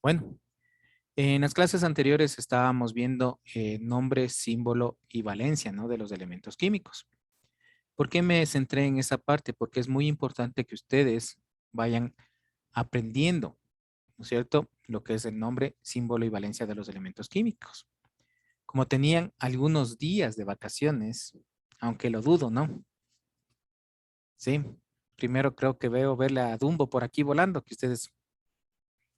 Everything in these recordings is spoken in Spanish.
Bueno, en las clases anteriores estábamos viendo nombre, símbolo y valencia, ¿no? De los elementos químicos. ¿Por qué me centré en esa parte? Porque es muy importante que ustedes vayan aprendiendo, ¿no es cierto? Lo que es el nombre, símbolo y valencia de los elementos químicos. Como tenían algunos días de vacaciones, aunque lo dudo, ¿no? Sí. Primero creo que veo verle a Dumbo por aquí volando, que ustedes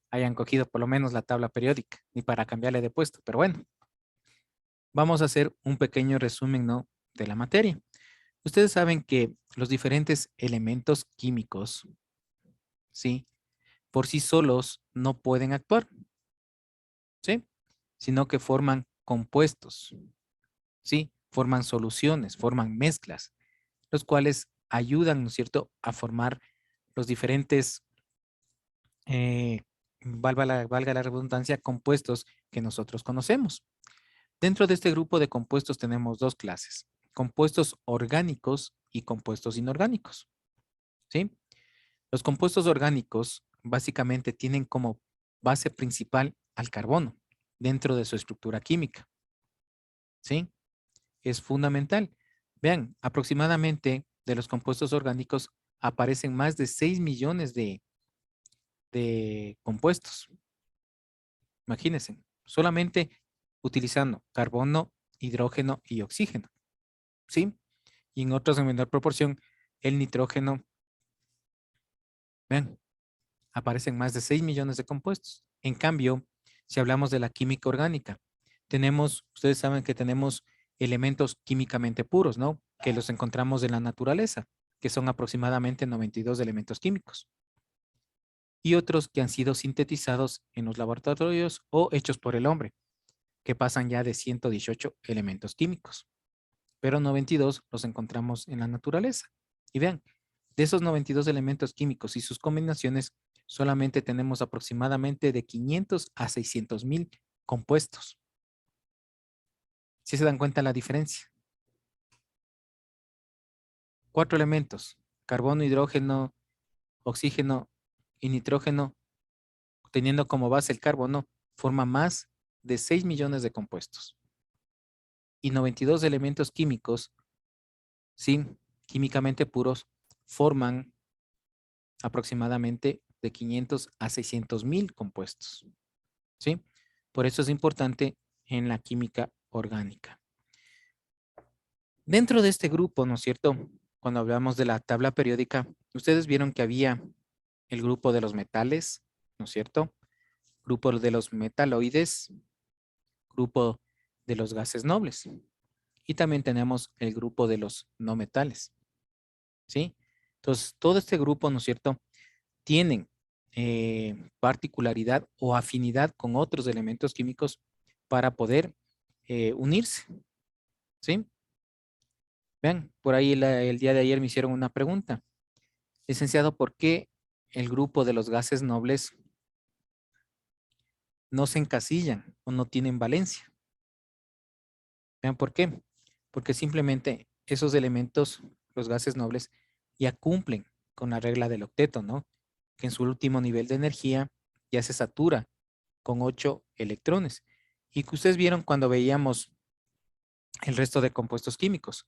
hayan cogido por lo menos la tabla periódica, ni para cambiarle de puesto, pero bueno. Vamos a hacer un pequeño resumen, ¿no? De la materia. Ustedes saben que los diferentes elementos químicos, ¿sí? Por sí solos no pueden actuar, ¿sí? Sino que forman compuestos, ¿sí? Forman soluciones, forman mezclas, los cuales ayudan, ¿no es cierto?, a formar los diferentes, valga la redundancia, compuestos que nosotros conocemos. Dentro de este grupo de compuestos tenemos dos clases, compuestos orgánicos y compuestos inorgánicos, ¿sí? Los compuestos orgánicos básicamente tienen como base principal al carbono dentro de su estructura química, ¿sí? Es fundamental. Vean, aproximadamente de los compuestos orgánicos aparecen más de 6 millones de compuestos. Imagínense, solamente utilizando carbono, hidrógeno y oxígeno, ¿sí? Y en otros en menor proporción, el nitrógeno, vean, aparecen más de 6 millones de compuestos. En cambio, si hablamos de la química orgánica, ustedes saben que tenemos elementos químicamente puros, ¿no? Que los encontramos en la naturaleza, que son aproximadamente 92 elementos químicos. Y otros que han sido sintetizados en los laboratorios o hechos por el hombre, que pasan ya de 118 elementos químicos. Pero 92 los encontramos en la naturaleza. Y vean, de esos 92 elementos químicos y sus combinaciones, solamente tenemos aproximadamente de 500 a 600,000 compuestos. ¿Sí se dan cuenta la diferencia? 4 elementos, carbono, hidrógeno, oxígeno y nitrógeno, teniendo como base el carbono, forma más de 6 millones de compuestos. Y 92 elementos químicos, sí, químicamente puros, forman aproximadamente de 500 a 600,000 compuestos, ¿sí? Por eso es importante en la química orgánica. Dentro de este grupo, ¿no es cierto? Cuando hablamos de la tabla periódica, ustedes vieron que había el grupo de los metales, ¿no es cierto? Grupo de los metaloides, grupo de los gases nobles. Y también tenemos el grupo de los no metales, ¿sí? Entonces, todo este grupo, ¿no es cierto?, tienen particularidad o afinidad con otros elementos químicos para poder unirse, ¿sí? Vean, por ahí el día de ayer me hicieron una pregunta. Licenciado, ¿por qué el grupo de los gases nobles no se encasillan o no tienen valencia? Vean por qué. Porque simplemente esos elementos, los gases nobles, ya cumplen con la regla del octeto, ¿no? Que en su último nivel de energía ya se satura con 8 electrones. Y que ustedes vieron cuando veíamos el resto de compuestos químicos,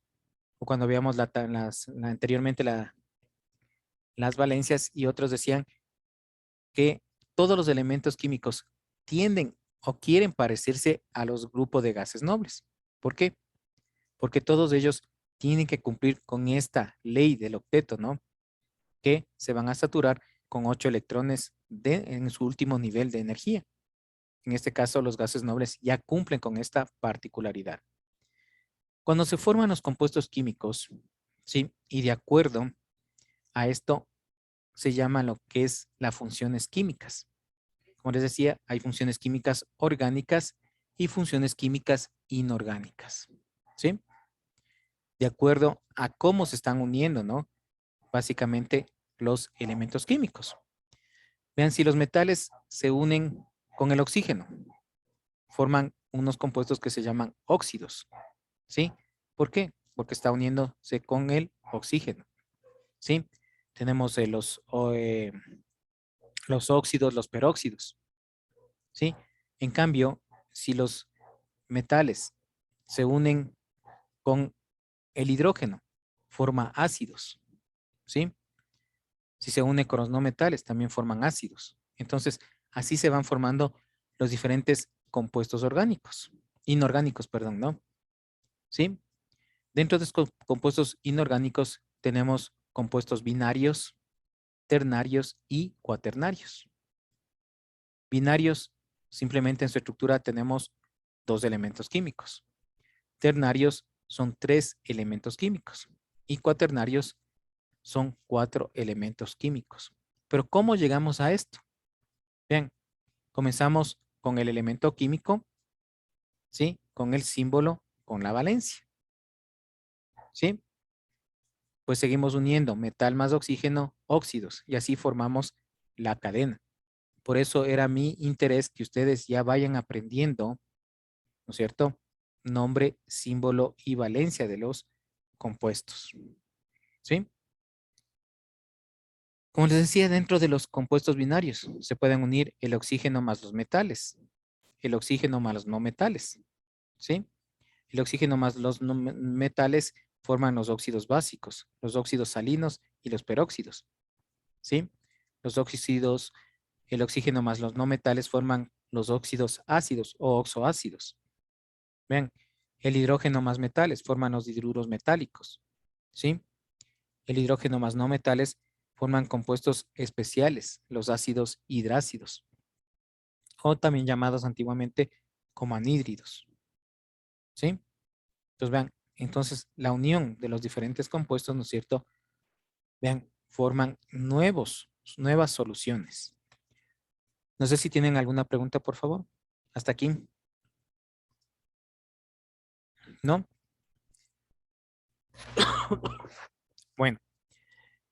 o cuando veíamos anteriormente las valencias, y otros decían que todos los elementos químicos tienden o quieren parecerse a los grupos de gases nobles. ¿Por qué? Porque todos ellos tienen que cumplir con esta ley del octeto, ¿no? Que se van a saturar con 8 electrones en su último nivel de energía. En este caso, los gases nobles ya cumplen con esta particularidad. Cuando se forman los compuestos químicos, ¿sí? Y de acuerdo a esto, se llama lo que es las funciones químicas. Como les decía, hay funciones químicas orgánicas y funciones químicas inorgánicas, ¿sí? De acuerdo a cómo se están uniendo, ¿no? Básicamente los elementos químicos. Vean, si los metales se unen con el oxígeno, forman unos compuestos que se llaman óxidos, ¿sí? ¿Por qué? Porque está uniéndose con el oxígeno, ¿sí? Tenemos los óxidos, los peróxidos. ¿sí? En cambio, si los metales se unen con el hidrógeno, forma ácidos, ¿sí? Si se une con los no metales, también forman ácidos. Entonces, así se van formando los diferentes compuestos orgánicos, inorgánicos, perdón, ¿no? ¿Sí? Dentro de estos compuestos inorgánicos tenemos compuestos binarios, ternarios y cuaternarios. Binarios, simplemente en su estructura tenemos 2 elementos químicos. Ternarios son 3 elementos químicos y cuaternarios son 4 elementos químicos. Pero ¿cómo llegamos a esto? Bien, comenzamos con el elemento químico, ¿sí? Con el símbolo, con la valencia, ¿sí? Pues seguimos uniendo metal más oxígeno, óxidos, y así formamos la cadena. Por eso era mi interés que ustedes ya vayan aprendiendo, ¿no es cierto? Nombre, símbolo y valencia de los compuestos, ¿sí? Como les decía, dentro de los compuestos binarios se pueden unir el oxígeno más los metales, el oxígeno más los no metales, ¿sí? El oxígeno más los no metales forman los óxidos básicos, los óxidos salinos y los peróxidos, ¿sí? Los óxidos, el oxígeno más los no metales forman los óxidos ácidos o oxoácidos. Vean, el hidrógeno más metales forman los hidruros metálicos, ¿sí? El hidrógeno más no metales forman compuestos especiales, los ácidos hidrácidos, o también llamados antiguamente como anhídridos, ¿sí? Entonces vean, entonces la unión de los diferentes compuestos, ¿no es cierto? Vean, forman nuevas soluciones. No sé si tienen alguna pregunta, por favor. Hasta aquí. ¿No? Bueno,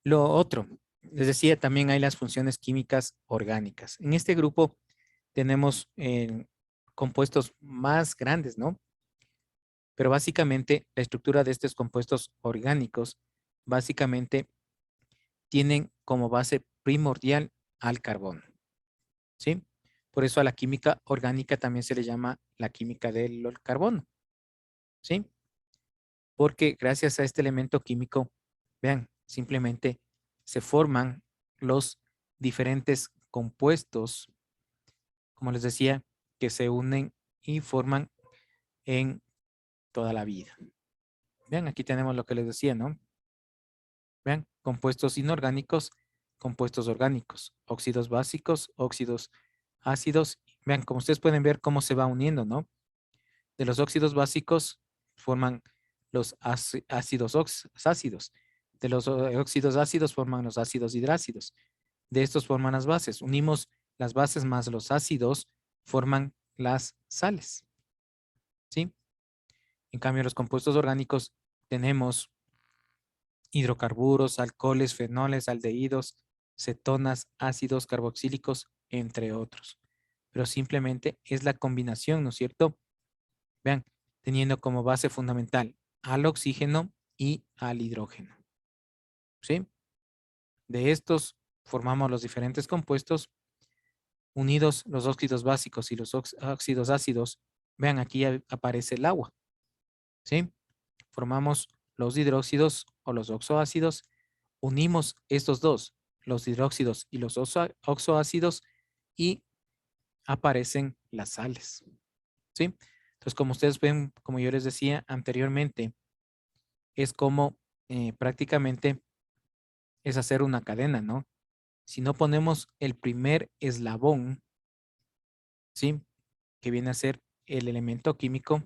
lo otro, les decía, también hay las funciones químicas orgánicas. En este grupo tenemos compuestos más grandes, ¿no? Pero básicamente la estructura de estos compuestos orgánicos básicamente tienen como base primordial al carbono, ¿sí? Por eso a la química orgánica también se le llama la química del carbono, ¿sí? Porque gracias a este elemento químico, vean, simplemente se forman los diferentes compuestos, como les decía, que se unen y forman en toda la vida. Vean, aquí tenemos lo que les decía, ¿no? Vean, compuestos inorgánicos, compuestos orgánicos, óxidos básicos, óxidos ácidos. Vean, como ustedes pueden ver cómo se va uniendo, ¿no? De los óxidos básicos forman los ácidos ácidos. De los óxidos ácidos forman los ácidos hidrácidos. De estos forman las bases. Unimos las bases más los ácidos, forman las sales, ¿sí? En cambio, los compuestos orgánicos tenemos hidrocarburos, alcoholes, fenoles, aldehídos, cetonas, ácidos carboxílicos, entre otros. Pero simplemente es la combinación, ¿no es cierto? Vean, teniendo como base fundamental al oxígeno y al hidrógeno. ¿Sí? De estos formamos los diferentes compuestos unidos los óxidos básicos y los óxidos ácidos. Vean, aquí aparece el agua. ¿Sí? Formamos los hidróxidos o los oxoácidos. Unimos estos dos, los hidróxidos y los oxoácidos, y aparecen las sales. ¿Sí? Entonces, como ustedes ven, como yo les decía anteriormente, es como prácticamente es hacer una cadena, ¿no? Si no ponemos el primer eslabón, ¿sí? Que viene a ser el elemento químico,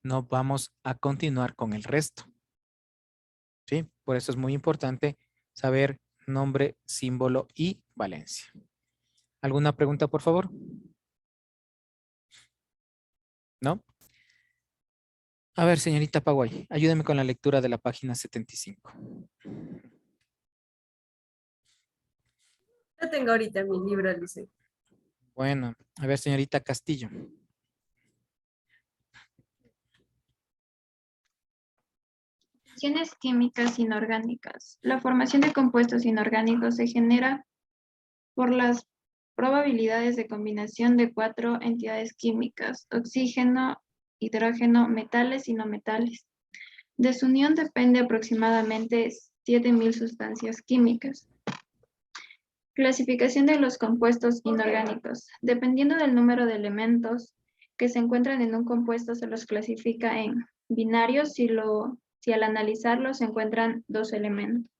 no vamos a continuar con el resto, ¿sí? Por eso es muy importante saber nombre, símbolo y valencia. ¿Alguna pregunta, por favor? ¿No? A ver, señorita Paguay, ayúdeme con la lectura de la página 75. Yo tengo ahorita mi libro, Luce. Bueno, a ver, señorita Castillo. Reacciones químicas inorgánicas. La formación de compuestos inorgánicos se genera por las probabilidades de combinación de 4 entidades químicas: oxígeno, hidrógeno, metales y no metales. De su unión depende aproximadamente 7.000 sustancias químicas. Clasificación de los compuestos inorgánicos. Dependiendo del número de elementos que se encuentran en un compuesto, se los clasifica en binarios si al analizarlos se encuentran 2 elementos.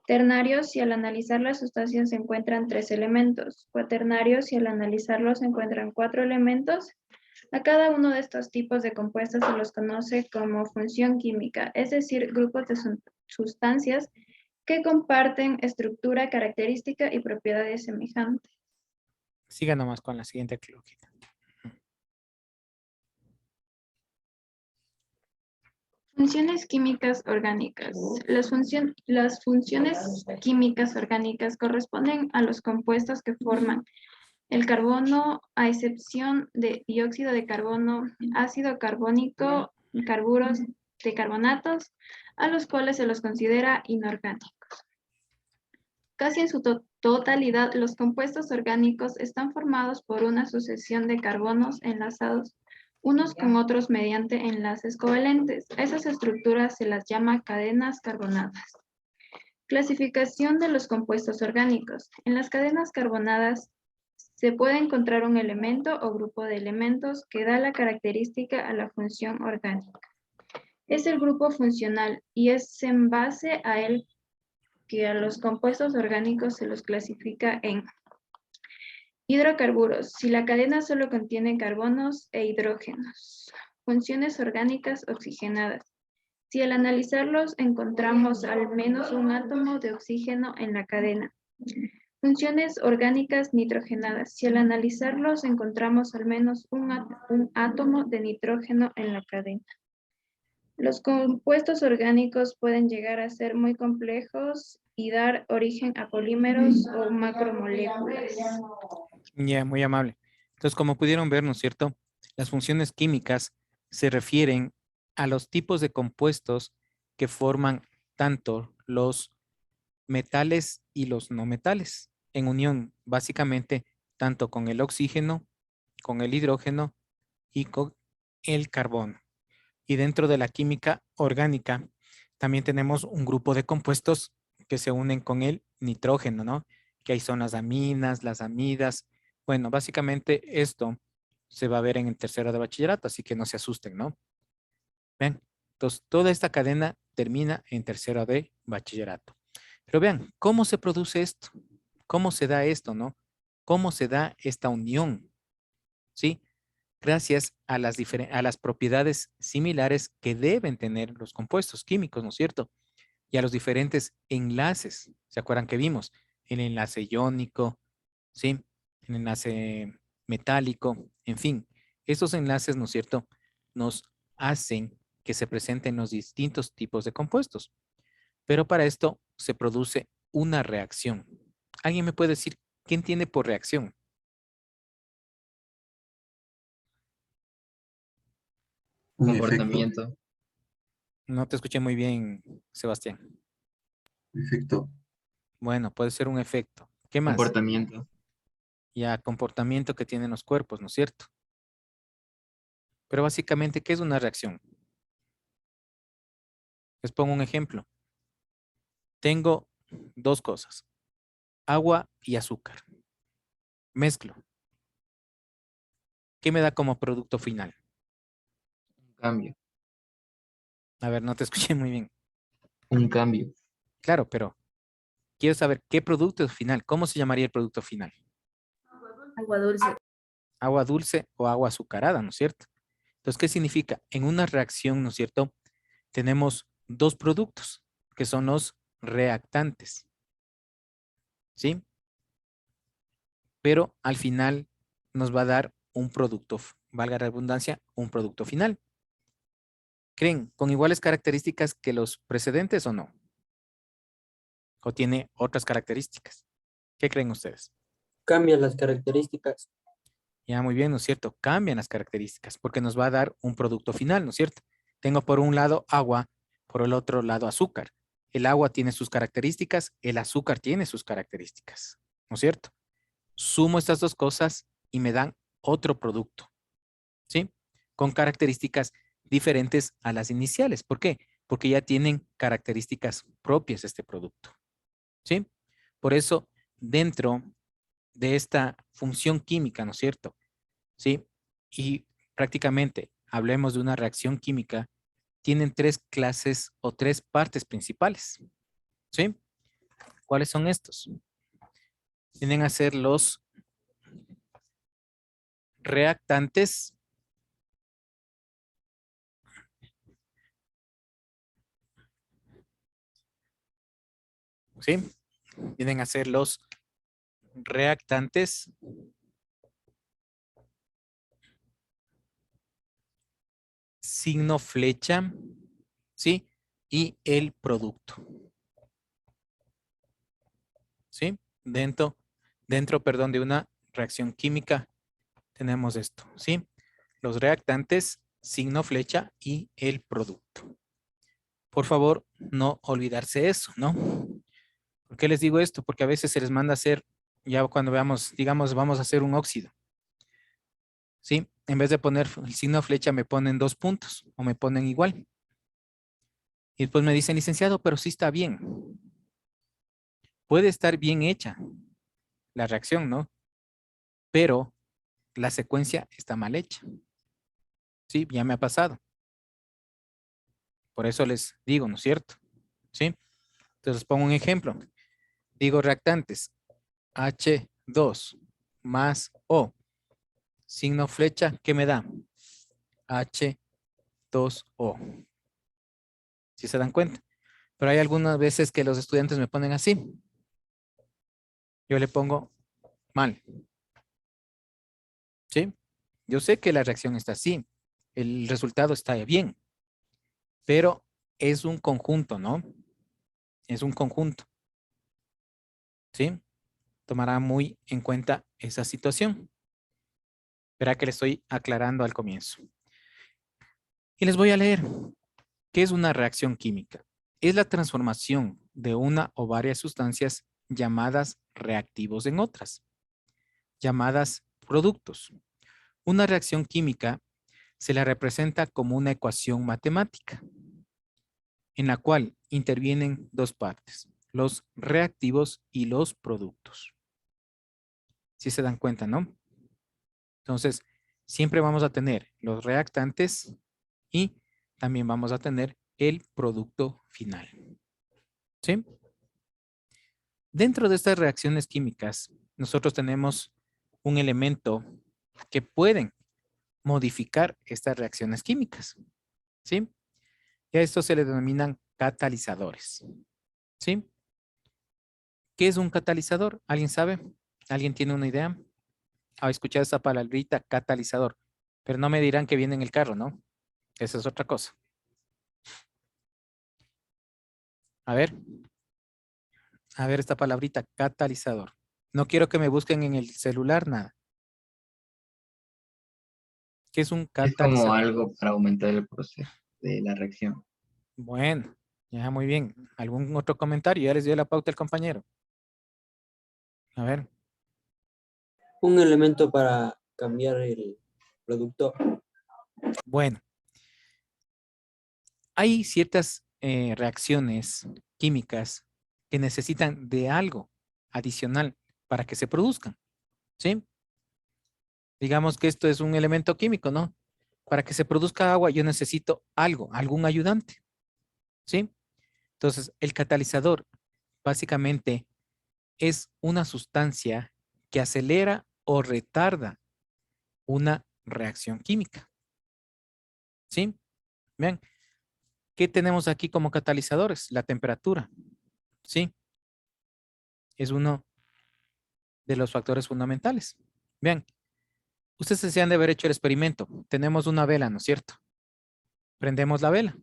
Ternarios si al analizar las sustancias se encuentran 3 elementos. Cuaternarios si al analizarlos se encuentran 4 elementos. A cada uno de estos tipos de compuestos se los conoce como función química, es decir, grupos de sustancias que comparten estructura, característica y propiedades semejantes. Siga nomás con la siguiente hojita. Funciones químicas orgánicas. Las funciones químicas orgánicas corresponden a los compuestos que forman el carbono, a excepción de dióxido de carbono, ácido carbónico, carburos de carbonatos, a los cuales se los considera inorgánicos. Casi en su totalidad, los compuestos orgánicos están formados por una sucesión de carbonos enlazados unos con otros mediante enlaces covalentes. Esas estructuras se las llama cadenas carbonadas. Clasificación de los compuestos orgánicos. En las cadenas carbonadas se puede encontrar un elemento o grupo de elementos que da la característica a la función orgánica. Es el grupo funcional y es en base a él que a los compuestos orgánicos se los clasifica en hidrocarburos, si la cadena solo contiene carbonos e hidrógenos. Funciones orgánicas oxigenadas. Si al analizarlos encontramos al menos un átomo de oxígeno en la cadena. Funciones orgánicas nitrogenadas. Si al analizarlos encontramos al menos un átomo de nitrógeno en la cadena. Los compuestos orgánicos pueden llegar a ser muy complejos y dar origen a polímeros o macromoléculas. Ya, muy amable. Entonces, como pudieron ver, ¿no es cierto? Las funciones químicas se refieren a los tipos de compuestos que forman tanto los metales y los no metales en unión, básicamente, tanto con el oxígeno, con el hidrógeno y con el carbono. Y dentro de la química orgánica, también tenemos un grupo de compuestos que se unen con el nitrógeno, ¿no? Que ahí son las aminas, las amidas. Bueno, básicamente esto se va a ver en el tercero de bachillerato, así que no se asusten, ¿no? Vean, entonces toda esta cadena termina en tercero de bachillerato. Pero vean, ¿cómo se produce esto? ¿Cómo se da esto, no? ¿Cómo se da esta unión? ¿Sí? Gracias a las propiedades similares que deben tener los compuestos químicos, ¿no es cierto? Y a los diferentes enlaces. ¿Se acuerdan que vimos? El enlace iónico, ¿sí? El enlace metálico, en fin. Estos enlaces, ¿no es cierto?, nos hacen que se presenten los distintos tipos de compuestos. Pero para esto se produce una reacción. ¿Alguien me puede decir qué entiende por reacción? Un efecto. Comportamiento. No te escuché muy bien, Sebastián. Efecto. Bueno, puede ser un efecto. ¿Qué más? Comportamiento. Ya, comportamiento que tienen los cuerpos, ¿no es cierto? Pero básicamente, ¿qué es una reacción? Les pongo un ejemplo. Tengo dos cosas, agua y azúcar. Mezclo. ¿Qué me da como producto final? Un cambio. A ver, no te escuché muy bien. Un cambio. Claro, pero quiero saber qué producto es final. ¿Cómo se llamaría el producto final? Agua dulce. Agua dulce o agua azucarada, ¿no es cierto? Entonces, ¿qué significa? En una reacción, ¿no es cierto?, tenemos dos productos, que son los reactantes. ¿Sí? Pero al final nos va a dar un producto, valga la redundancia, un producto final. ¿Creen con iguales características que los precedentes o no? ¿O tiene otras características? ¿Qué creen ustedes? Cambia las características. Ya, muy bien, ¿no es cierto? Cambian las características porque nos va a dar un producto final, ¿no es cierto? Tengo por un lado agua, por el otro lado azúcar. El agua tiene sus características, el azúcar tiene sus características, ¿no es cierto? sumo estas dos cosas y me dan otro producto, ¿sí? Con características diferentes a las iniciales. ¿Por qué? Porque ya tienen características propias de este producto, ¿sí? Por eso, dentro de esta función química, ¿no es cierto? ¿Sí? Y prácticamente, hablemos de una reacción química, tienen tres clases o tres partes principales, ¿sí? ¿Cuáles son estos? Vienen a ser los reactantes, ¿sí? Vienen a ser los reactantes, signo flecha, ¿sí? Y el producto, ¿sí? Dentro, perdón, de una reacción química tenemos esto, ¿sí? Los reactantes, signo flecha y el producto. Por favor, no olvidarse eso, ¿no? ¿Por qué les digo esto? Porque a veces se les manda a hacer, ya cuando veamos, digamos, vamos a hacer un óxido, ¿sí? En vez de poner el signo flecha, me ponen 2 puntos o me ponen igual. Y después me dicen, licenciado, pero sí está bien. Puede estar bien hecha la reacción, ¿no? Pero la secuencia está mal hecha. Sí, ya me ha pasado. Por eso les digo, ¿no es cierto? ¿Sí? Entonces pongo un ejemplo. Digo reactantes. H2 más O. Signo flecha, ¿qué me da? H2O. ¿Sí se dan cuenta? Pero hay algunas veces que los estudiantes me ponen así. Yo le pongo mal. ¿Sí? Yo sé que la reacción está así. El resultado está bien. Pero es un conjunto, ¿no? Es un conjunto. ¿Sí? Tomará muy en cuenta esa situación. Verá que le estoy aclarando al comienzo. Y les voy a leer. ¿Qué es una reacción química? Es la transformación de una o varias sustancias llamadas reactivos en otras, llamadas productos. Una reacción química se la representa como una ecuación matemática, en la cual intervienen dos partes, los reactivos y los productos. Si se dan cuenta, ¿no? Entonces, siempre vamos a tener los reactantes y también vamos a tener el producto final. ¿Sí? Dentro de estas reacciones químicas, nosotros tenemos un elemento que pueden modificar estas reacciones químicas. ¿Sí? Y a esto se le denominan catalizadores. ¿Sí? ¿Qué es un catalizador? ¿Alguien sabe? ¿Alguien tiene una idea? ¿Ha escuchado esa palabrita catalizador? Pero no me dirán que viene en el carro, ¿no? Esa es otra cosa. A ver esta palabrita, catalizador. No quiero que me busquen en el celular, nada. ¿Qué es un Es como catalizador? algo para aumentar el proceso de la reacción. Bueno, ya muy bien. ¿Algún otro comentario? Ya les dio la pauta el compañero. A ver, Un elemento para cambiar el producto. bueno, hay ciertas reacciones químicas que necesitan de algo adicional para que se produzcan, ¿sí? Digamos que esto es un elemento químico, ¿no? Para que se produzca agua yo necesito algo, algún ayudante, ¿sí? Entonces, el catalizador básicamente es una sustancia que acelera o retarda una reacción química, ¿sí? Vean, ¿qué tenemos aquí como catalizadores? La temperatura, ¿sí? Es uno de los factores fundamentales. Vean, ustedes se han de haber hecho el experimento. Tenemos una vela, ¿no es cierto? Prendemos la vela.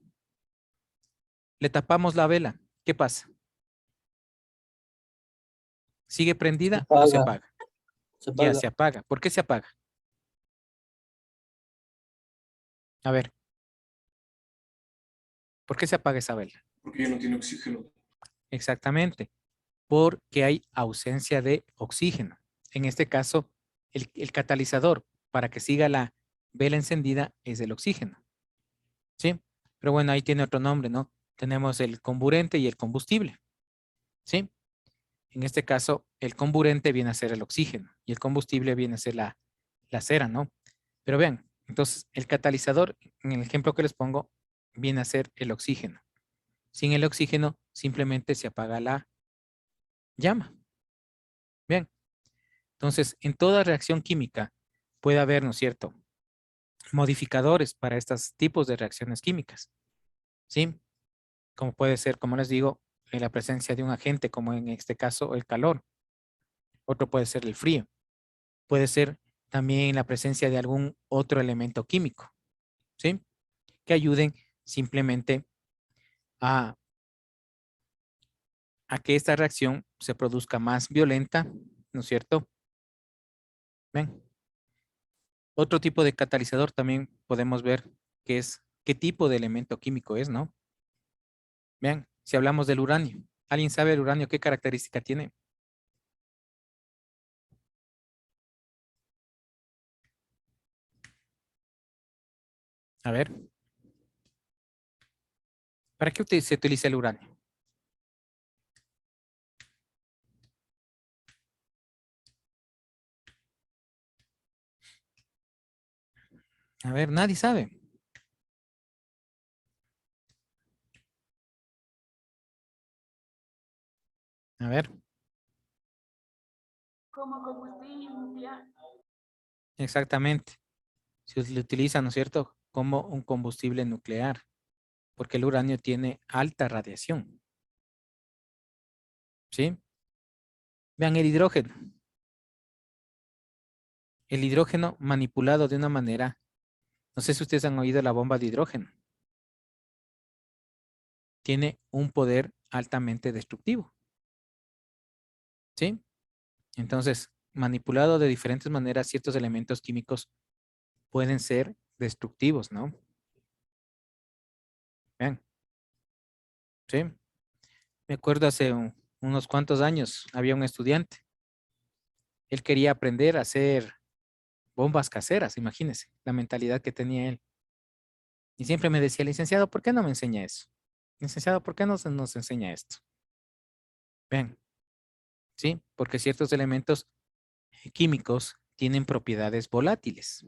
Le tapamos la vela. ¿Qué pasa? ¿Sigue Se prendida o se apaga, apaga? se Ya, apaga. se apaga. ¿Por qué se apaga? A ver, ¿por qué se apaga esa vela? Porque ya no tiene oxígeno. Exactamente, porque hay ausencia de oxígeno. en este caso, el catalizador para que siga la vela encendida es el oxígeno. ¿Sí? Pero bueno, ahí tiene otro nombre, ¿no? Tenemos el comburente y el combustible. ¿Sí? En este caso, el comburente viene a ser el oxígeno y el combustible viene a ser la cera, ¿no? Pero vean, entonces el catalizador, en el ejemplo que les pongo, viene a ser el oxígeno. Sin el oxígeno, simplemente se apaga la llama. Bien, entonces en toda reacción química puede haber, ¿no es cierto?, modificadores para estos tipos de reacciones químicas. ¿Sí? Como puede ser, como les digo, en la presencia de un agente, como en este caso el calor. Otro puede ser el frío. Puede ser también la presencia de algún otro elemento químico, ¿sí? Que ayuden simplemente a que esta reacción se produzca más violenta, ¿no es cierto? ¿Ven? Otro tipo de catalizador también podemos ver que es qué tipo de elemento químico es, ¿no? Vean, si hablamos del uranio, ¿alguien sabe el uranio qué característica tiene? A ver. ¿Para qué se utiliza el uranio? A ver, nadie sabe. A ver. Como combustible nuclear. Exactamente. Se utiliza, ¿no es cierto?, como un combustible nuclear, porque el uranio tiene alta radiación. ¿Sí? Vean el hidrógeno. El hidrógeno manipulado de una manera, no sé si ustedes han oído la bomba de hidrógeno. Tiene un poder altamente destructivo. ¿Sí? Entonces, manipulado de diferentes maneras, ciertos elementos químicos pueden ser destructivos, ¿no? Vean. ¿Sí? Me acuerdo hace unos cuantos años, había un estudiante. Él quería aprender a hacer bombas caseras, imagínense, la mentalidad que tenía él. Y siempre me decía, licenciado, ¿por qué no me enseña eso? Licenciado, ¿por qué no nos enseña esto? Vean, ¿sí? Porque ciertos elementos químicos tienen propiedades volátiles,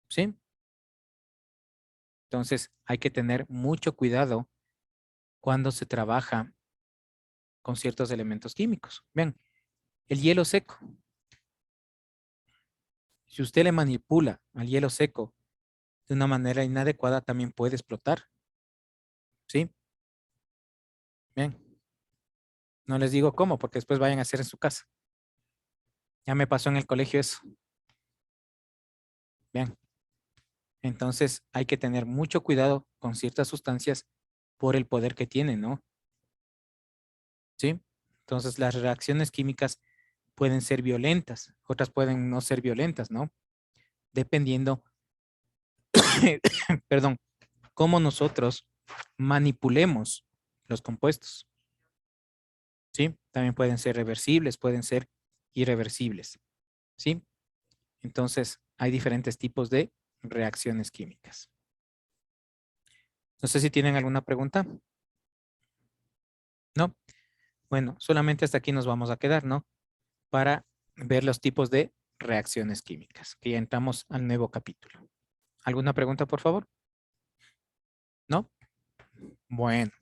¿sí? Entonces, hay que tener mucho cuidado cuando se trabaja con ciertos elementos químicos. Vean, el hielo seco. Si usted le manipula al hielo seco de una manera inadecuada, también puede explotar, ¿sí? Bien. No les digo cómo, porque después vayan a hacer en su casa. Ya me pasó en el colegio eso. Bien. Entonces hay que tener mucho cuidado con ciertas sustancias por el poder que tienen, ¿no? ¿Sí? Entonces las reacciones químicas pueden ser violentas, otras pueden no ser violentas, ¿no? Dependiendo, perdón, cómo nosotros manipulemos los compuestos. ¿Sí? También pueden ser reversibles, pueden ser irreversibles. ¿Sí? Entonces, hay diferentes tipos de reacciones químicas. No sé si tienen alguna pregunta. ¿No? Bueno, solamente hasta aquí nos vamos a quedar, ¿no? Para ver los tipos de reacciones químicas, que ya entramos al nuevo capítulo. ¿Alguna pregunta, por favor? ¿No? Bueno.